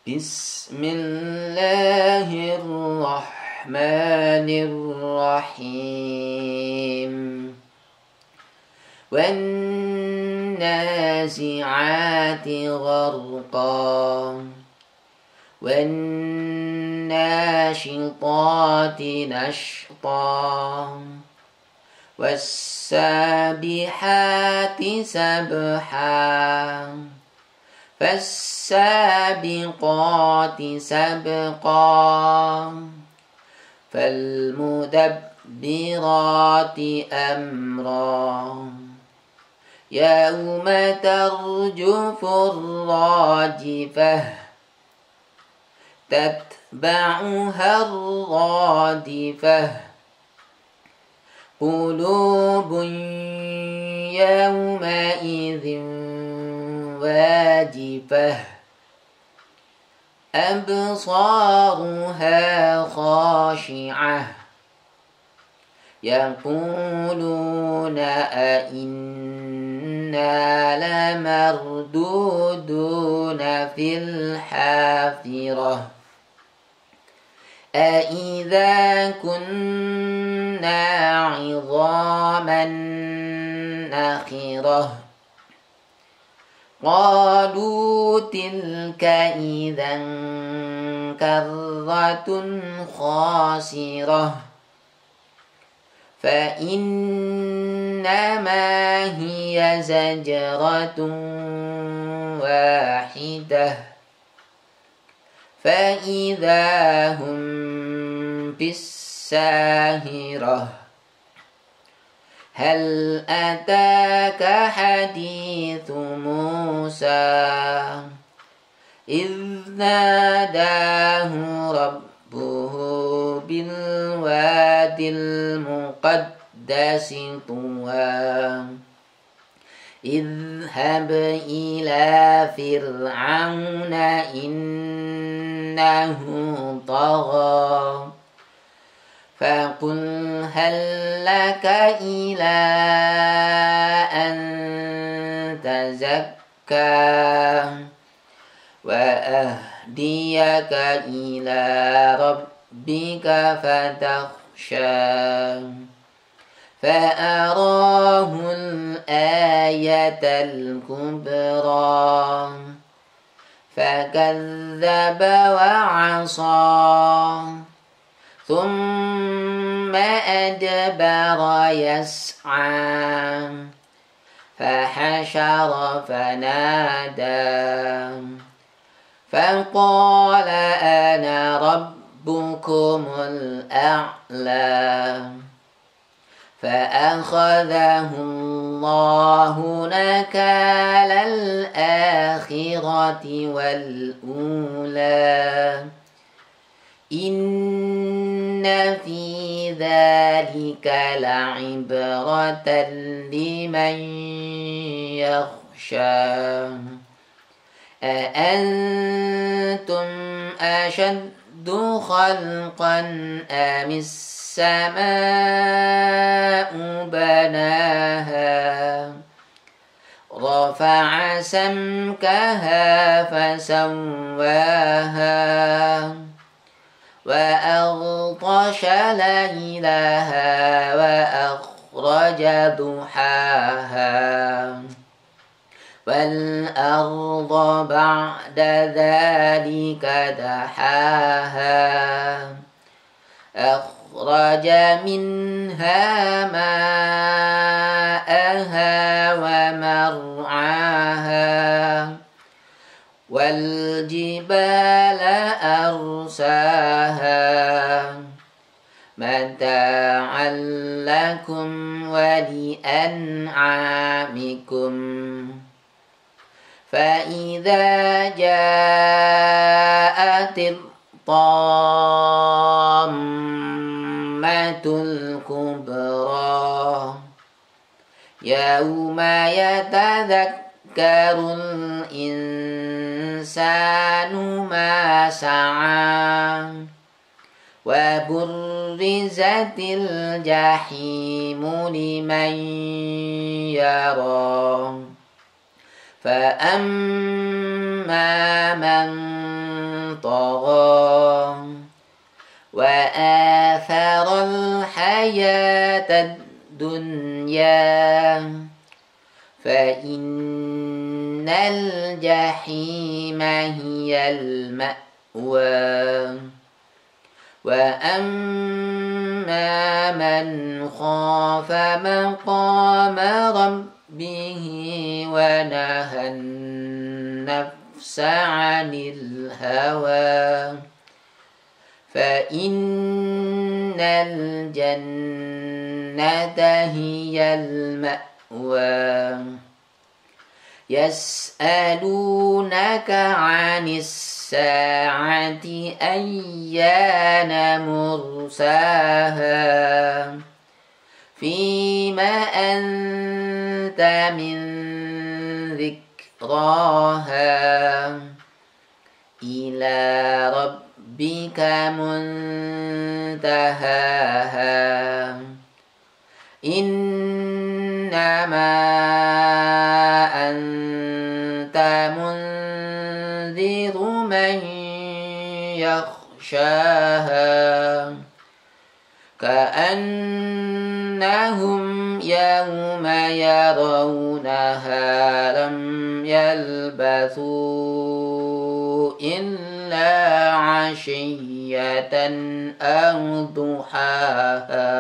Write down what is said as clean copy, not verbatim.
بسم الله الرحمن الرحيم والنازعات غرقا والناشطات نشطا والسابحات سبحا فالسابقات سبقا فالمدبرات أمرا يوم ترجف الراجفة تتبعها الرادفة قلوب يومئذ واجفة أبصارها خاشعة يقولون أئنا لمردودون في الحافرة أئذا كنا عظاما نخرة قالوا تلك إذا كرة خاسرة فإنما هي زجرة واحدة فإذا هم بالساهرة هل أتاك حديث موسى إذ ناداه ربه بالوادي المقدس طوى اذهب إلى فرعون إنه طغى فقل هل لك إلى أن تزكى وأهديك إلى ربك فتخشى فأراه الآية الكبرى فكذب وعصى ثم أدبر يسعى فحشر فنادى فقال أنا ربكم الأعلى فأخذه الله نكال الآخرة والأولى إن في ذلك لعبرة لمن يخشى أأنتم أشد خلقا أم السماء بناها رفع سمكها فسواها وأغطش ليلها وأخرج ضحاها والأرض بعد ذلك دحاها أخرج منها ماءها ومرعاها والجبال أرساها متاعا لكم ولأنعامكم فإذا جاءت الطامة الكبرى يوم يتذكر الإنسان ما سعى وبرزت الجحيم لمن يرى فأما من طغى وآثر الحياة الدنيا فإن الجحيم هي المأوى وأما من خاف مقام ربه ونهى النفس عن الهوى فإن الجنة هي المأوى يسألونك عن الساعة أيان مرساها فيما أنت من ذكراها إلى ربك منتهاها إنما أنت منذر من يخشاها كأنهم يوم يرونها لم يلبثوا إلا عشية أو ضحاها